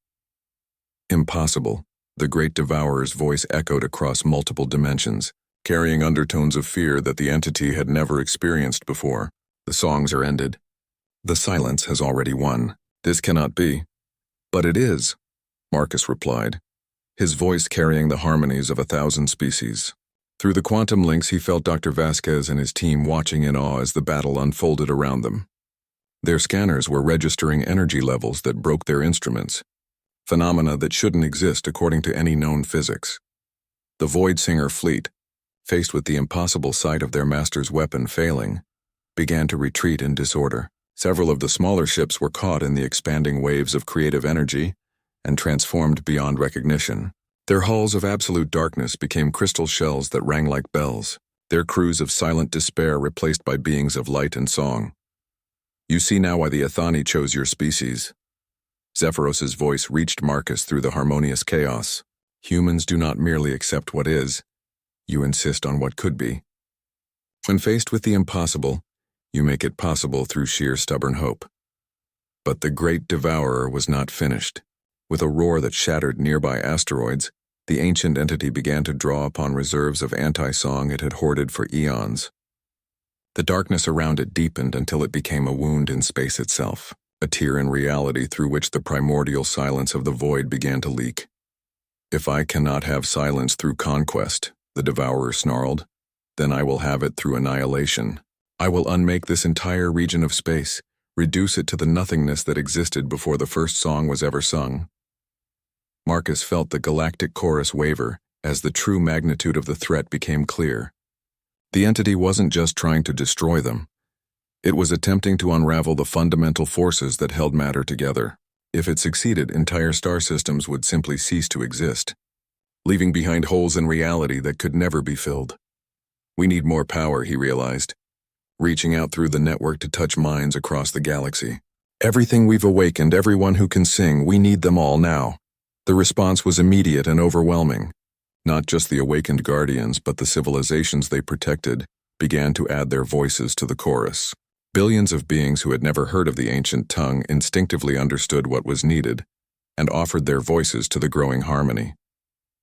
Impossible, the Great Devourer's voice echoed across multiple dimensions, carrying undertones of fear that the entity had never experienced before. The songs are ended. The silence has already won. This cannot be. But it is, Marcus replied, his voice carrying the harmonies of 1,000 species. Through the quantum links, he felt Dr. Vasquez and his team watching in awe as the battle unfolded around them. Their scanners were registering energy levels that broke their instruments, phenomena that shouldn't exist according to any known physics. The Void Singer fleet, faced with the impossible sight of their master's weapon failing, began to retreat in disorder. Several of the smaller ships were caught in the expanding waves of creative energy and transformed beyond recognition. Their hulls of absolute darkness became crystal shells that rang like bells, their crews of silent despair replaced by beings of light and song. You see now why the Athani chose your species. Zephyros's voice reached Marcus through the harmonious chaos. Humans do not merely accept what is, you insist on what could be. When faced with the impossible, you make it possible through sheer stubborn hope. But the Great Devourer was not finished. With a roar that shattered nearby asteroids, the ancient entity began to draw upon reserves of anti-song it had hoarded for eons. The darkness around it deepened until it became a wound in space itself. a tear in reality through which the primordial silence of the void began to leak. "If I cannot have silence through conquest," the devourer snarled, "then I will have it through annihilation. I will unmake this entire region of space, reduce it to the nothingness that existed before the first song was ever sung." Marcus felt the galactic chorus waver as the true magnitude of the threat became clear. The entity wasn't just trying to destroy them. It was attempting to unravel the fundamental forces that held matter together. If it succeeded, entire star systems would simply cease to exist, leaving behind holes in reality that could never be filled. "We need more power," he realized, reaching out through the network to touch minds across the galaxy. "Everything we've awakened, everyone who can sing, we need them all now." The response was immediate and overwhelming. Not just the awakened guardians, but the civilizations they protected began to add their voices to the chorus. Billions of beings who had never heard of the ancient tongue instinctively understood what was needed and offered their voices to the growing harmony.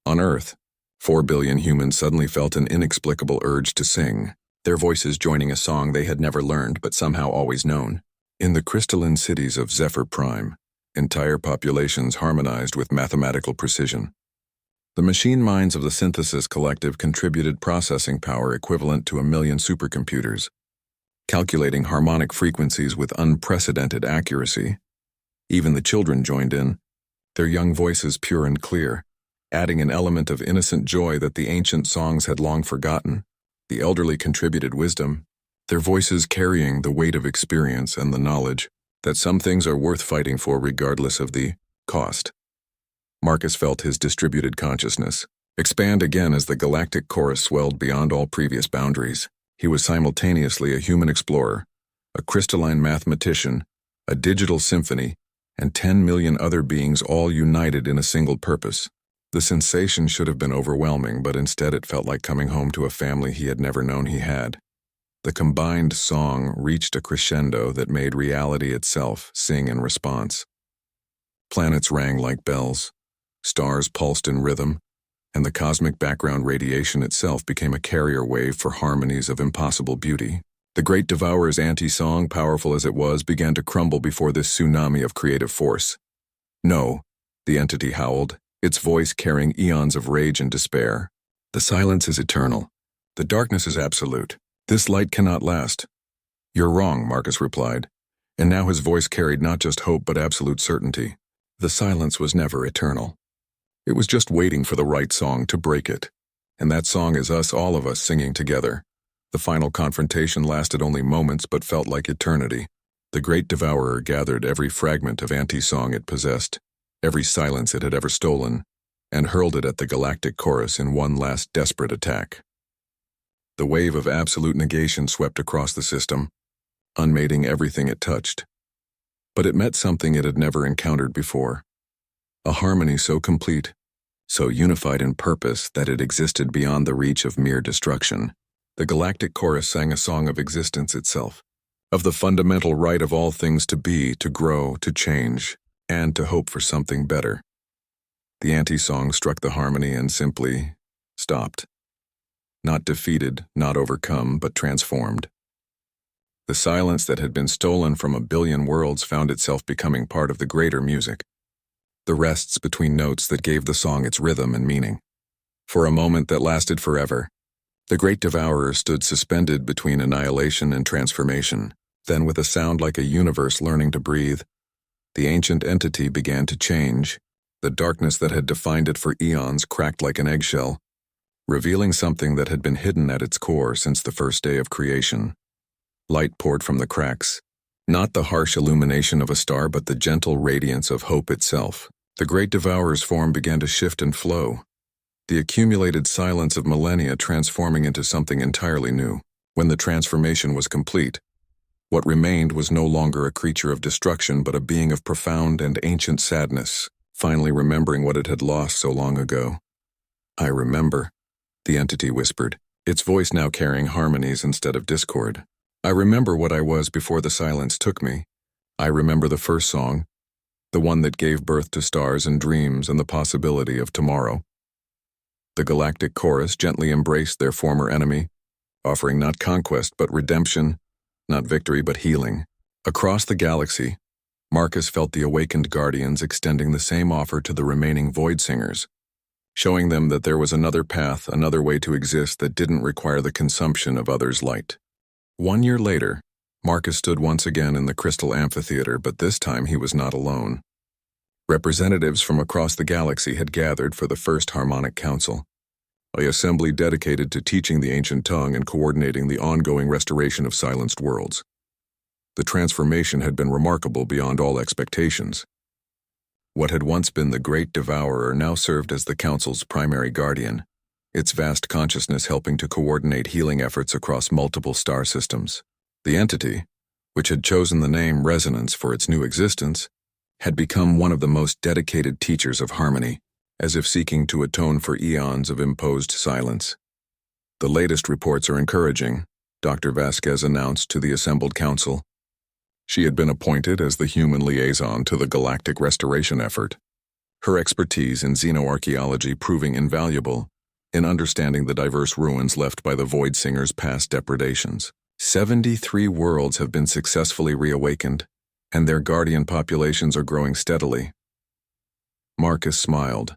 On Earth, 4 billion humans suddenly felt an inexplicable urge to sing, their voices joining a song they had never learned but somehow always known. In the crystalline cities of Zephyr Prime, entire populations harmonized with mathematical precision. The machine minds of the Synthesis Collective contributed processing power equivalent to 1,000,000 supercomputers, calculating harmonic frequencies with unprecedented accuracy. Even the children joined in, their young voices pure and clear, adding an element of innocent joy that the ancient songs had long forgotten. The elderly contributed wisdom, their voices carrying the weight of experience and the knowledge that some things are worth fighting for regardless of the cost. Marcus felt his distributed consciousness expand again as the galactic chorus swelled beyond all previous boundaries. He was simultaneously a human explorer, a crystalline mathematician, a digital symphony, and 10 million other beings all united in a single purpose. The sensation should have been overwhelming, but instead it felt like coming home to a family he had never known he had. The combined song reached a crescendo that made reality itself sing in response. Planets rang like bells, stars pulsed in rhythm, and the cosmic background radiation itself became a carrier wave for harmonies of impossible beauty. The Great Devourer's anti-song, powerful as it was, began to crumble before this tsunami of creative force. "No," the entity howled, its voice carrying eons of rage and despair. "The silence is eternal. The darkness is absolute. This light cannot last." "You're wrong," Marcus replied, and now his voice carried not just hope but absolute certainty. The silence was never eternal. It was just waiting for the right song to break it. And that song is us, all of us, singing together. The final confrontation lasted only moments but felt like eternity. The Great Devourer gathered every fragment of anti-song it possessed, every silence it had ever stolen, and hurled it at the galactic chorus in one last desperate attack. The wave of absolute negation swept across the system, unmating everything it touched. But it met something it had never encountered before. A harmony so complete, so unified in purpose that it existed beyond the reach of mere destruction. The galactic chorus sang a song of existence itself, of the fundamental right of all things to be, to grow, to change, and to hope for something better. The anti-song struck the harmony and simply stopped. Not defeated, not overcome, but transformed. The silence that had been stolen from 1,000,000,000 worlds found itself becoming part of the greater music. The rests between notes that gave the song its rhythm and meaning. For a moment that lasted forever, the Great Devourer stood suspended between annihilation and transformation. Then, with a sound like a universe learning to breathe, the ancient entity began to change. The darkness that had defined it for eons cracked like an eggshell, revealing something that had been hidden at its core since the first day of creation. Light poured from the cracks, not the harsh illumination of a star but the gentle radiance of hope itself. The Great Devourer's form began to shift and flow, the accumulated silence of millennia transforming into something entirely new. When the transformation was complete, what remained was no longer a creature of destruction but a being of profound and ancient sadness, finally remembering what it had lost so long ago. "I remember," the entity whispered, its voice now carrying harmonies instead of discord. "I remember what I was before the silence took me. I remember the first song, the one that gave birth to stars and dreams and the possibility of tomorrow." The galactic chorus gently embraced their former enemy, offering not conquest but redemption, not victory but healing. Across the galaxy, Marcus felt the awakened guardians extending the same offer to the remaining void singers, showing them that there was another path, another way to exist that didn't require the consumption of others' light. 1 year later, Marcus stood once again in the Crystal Amphitheater, but this time he was not alone. Representatives from across the galaxy had gathered for the First Harmonic Council, an assembly dedicated to teaching the ancient tongue and coordinating the ongoing restoration of silenced worlds. The transformation had been remarkable beyond all expectations. What had once been the Great Devourer now served as the Council's primary guardian, its vast consciousness helping to coordinate healing efforts across multiple star systems. The entity, which had chosen the name Resonance for its new existence, had become one of the most dedicated teachers of harmony, as if seeking to atone for eons of imposed silence. The latest reports are encouraging, Dr. Vasquez announced to the assembled council. She had been appointed as the human liaison to the galactic restoration effort, her expertise in xenoarchaeology proving invaluable in understanding the diverse ruins left by the Void Singers' past depredations. 73 worlds have been successfully reawakened, and their guardian populations are growing steadily. Marcus smiled,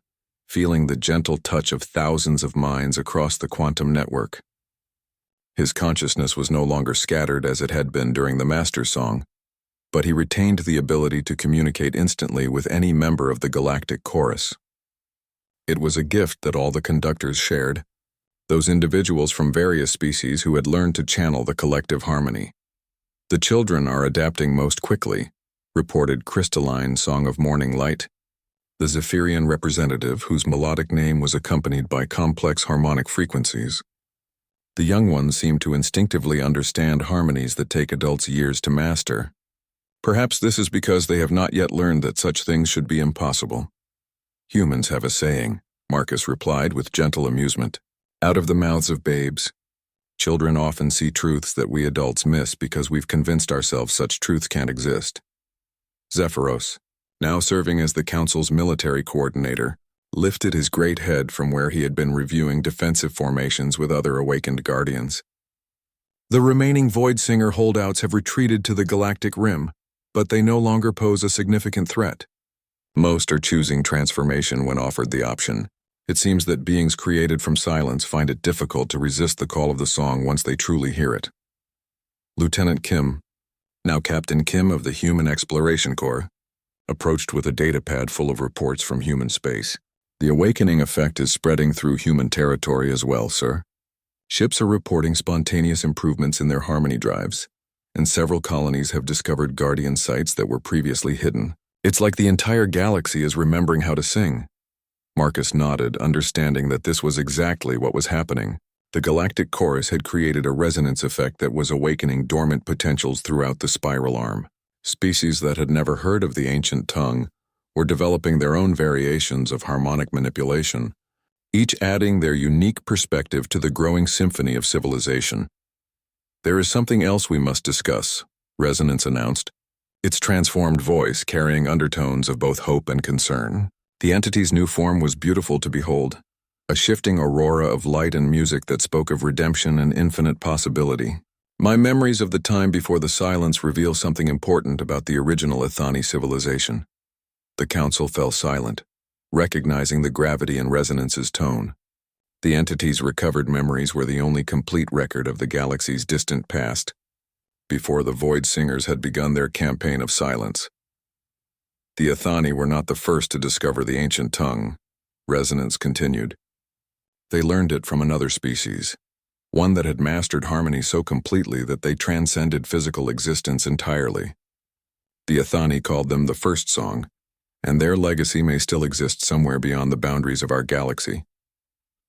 feeling the gentle touch of thousands of minds across the quantum network. His consciousness was no longer scattered as it had been during the Master Song, but he retained the ability to communicate instantly with any member of the galactic chorus. It was a gift that all the conductors shared, those individuals from various species who had learned to channel the collective harmony. The children are adapting most quickly, reported Crystalline Song of Morning Light, the Zephyrian representative whose melodic name was accompanied by complex harmonic frequencies. The young ones seem to instinctively understand harmonies that take adults years to master. Perhaps this is because they have not yet learned that such things should be impossible. Humans have a saying, Marcus replied with gentle amusement. Out of the mouths of babes. Children often see truths that we adults miss because we've convinced ourselves such truths can't exist. Zephyros, now serving as the Council's military coordinator, lifted his great head from where he had been reviewing defensive formations with other awakened guardians. The remaining Void Singer holdouts have retreated to the galactic rim, but they no longer pose a significant threat. Most are choosing transformation when offered the option. It seems that beings created from silence find it difficult to resist the call of the song once they truly hear it. Lieutenant Kim, now Captain Kim of the Human Exploration Corps, approached with a datapad full of reports from human space. The awakening effect is spreading through human territory as well, sir. Ships are reporting spontaneous improvements in their harmony drives, and several colonies have discovered guardian sites that were previously hidden. It's like the entire galaxy is remembering how to sing. Marcus nodded, understanding that this was exactly what was happening. The galactic chorus had created a resonance effect that was awakening dormant potentials throughout the spiral arm. Species that had never heard of the ancient tongue were developing their own variations of harmonic manipulation, each adding their unique perspective to the growing symphony of civilization. There is something else we must discuss, Resonance announced, its transformed voice carrying undertones of both hope and concern. The entity's new form was beautiful to behold, a shifting aurora of light and music that spoke of redemption and infinite possibility. My memories of the time before the silence reveal something important about the original Ethani civilization. The council fell silent, recognizing the gravity in Resonance's tone. The entity's recovered memories were the only complete record of the galaxy's distant past, before the Void Singers had begun their campaign of silence. The Ethani were not the first to discover the ancient tongue, Resonance continued. They learned it from another species, one that had mastered harmony so completely that they transcended physical existence entirely. The Ethani called them the First Song, and their legacy may still exist somewhere beyond the boundaries of our galaxy.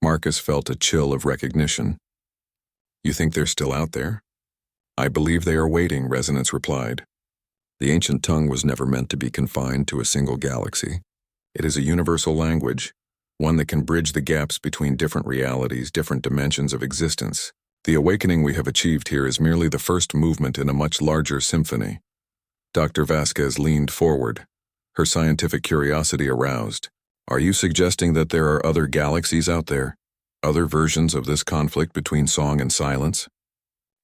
Marcus felt a chill of recognition. You think they're still out there? I believe they are waiting, Resonance replied. The ancient tongue was never meant to be confined to a single galaxy. It is a universal language, one that can bridge the gaps between different realities, different dimensions of existence. The awakening we have achieved here is merely the first movement in a much larger symphony. Dr. Vasquez leaned forward, her scientific curiosity aroused. Are you suggesting that there are other galaxies out there? Other versions of this conflict between song and silence?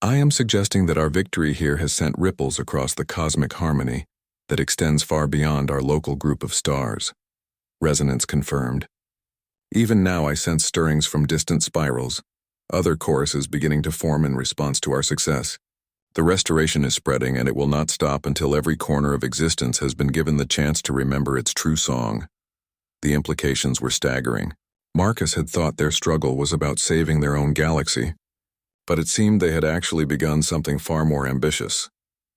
I am suggesting that our victory here has sent ripples across the cosmic harmony that extends far beyond our local group of stars. Resonance confirmed. Even now I sense stirrings from distant spirals, other choruses beginning to form in response to our success. The restoration is spreading, and it will not stop until every corner of existence has been given the chance to remember its true song. The implications were staggering. Marcus had thought their struggle was about saving their own galaxy, but it seemed they had actually begun something far more ambitious: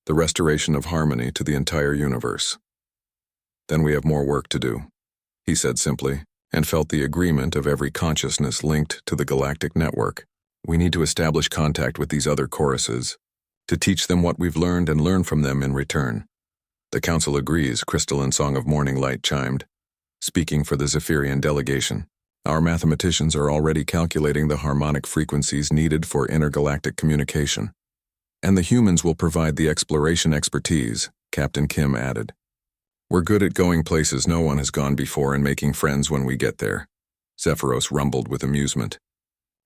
the restoration of harmony to the entire universe. "Then we have more work to do," he said simply, and felt the agreement of every consciousness linked to the galactic network. "We need to establish contact with these other choruses, to teach them what we've learned and learn from them in return." "The Council agrees," Crystalline Song of Morning Light chimed, speaking for the Zephyrian delegation. "Our mathematicians are already calculating the harmonic frequencies needed for intergalactic communication. And the humans will provide the exploration expertise," Captain Kim added. "We're good at going places no one has gone before and making friends when we get there," Zephyros rumbled with amusement.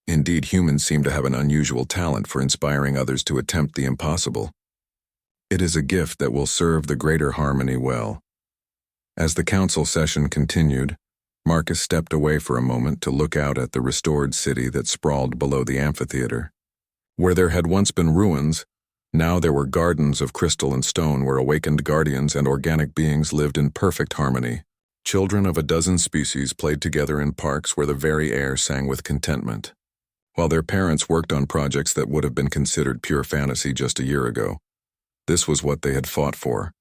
Indeed, humans seem to have an unusual talent for inspiring others to attempt the impossible. It is a gift that will serve the greater harmony well. As the council session continued, Marcus stepped away for a moment to look out at the restored city that sprawled below the amphitheater. Where there had once been ruins, now there were gardens of crystal and stone where awakened guardians and organic beings lived in perfect harmony. Children of a dozen species played together in parks where the very air sang with contentment, while their parents worked on projects that would have been considered pure fantasy just a year ago. This was what they had fought for,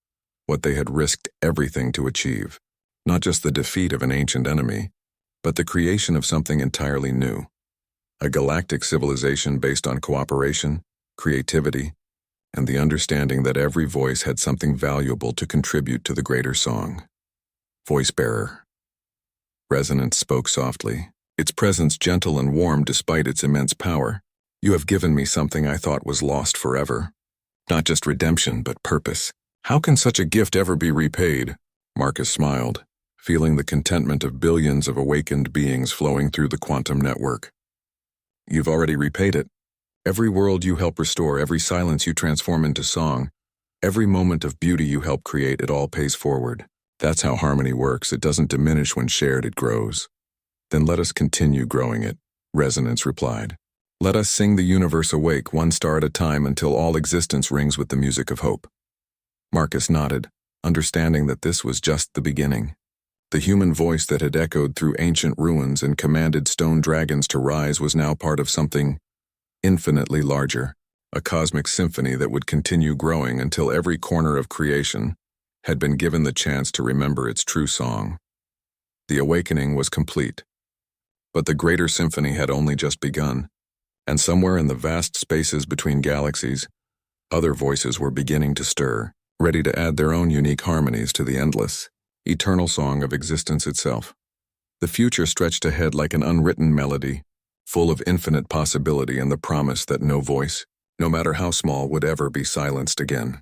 what they had risked everything to achieve. Not just the defeat of an ancient enemy, but the creation of something entirely new. A galactic civilization based on cooperation, creativity, and the understanding that every voice had something valuable to contribute to the greater song. "Voice bearer." Resonance spoke softly, its presence gentle and warm despite its immense power. "You have given me something I thought was lost forever. Not just redemption, but purpose. How can such a gift ever be repaid?" Marcus smiled, feeling the contentment of billions of awakened beings flowing through the quantum network. "You've already repaid it. Every world you help restore, every silence you transform into song, every moment of beauty you help create, it all pays forward. That's how harmony works. It doesn't diminish when shared, it grows." "Then let us continue growing it," Resonance replied. "Let us sing the universe awake, one star at a time, until all existence rings with the music of hope." Marcus nodded, understanding that this was just the beginning. The human voice that had echoed through ancient ruins and commanded stone dragons to rise was now part of something infinitely larger, a cosmic symphony that would continue growing until every corner of creation had been given the chance to remember its true song. The awakening was complete, but the greater symphony had only just begun, and somewhere in the vast spaces between galaxies, other voices were beginning to stir, ready to add their own unique harmonies to the endless, eternal song of existence itself. The future stretched ahead like an unwritten melody, full of infinite possibility and the promise that no voice, no matter how small, would ever be silenced again.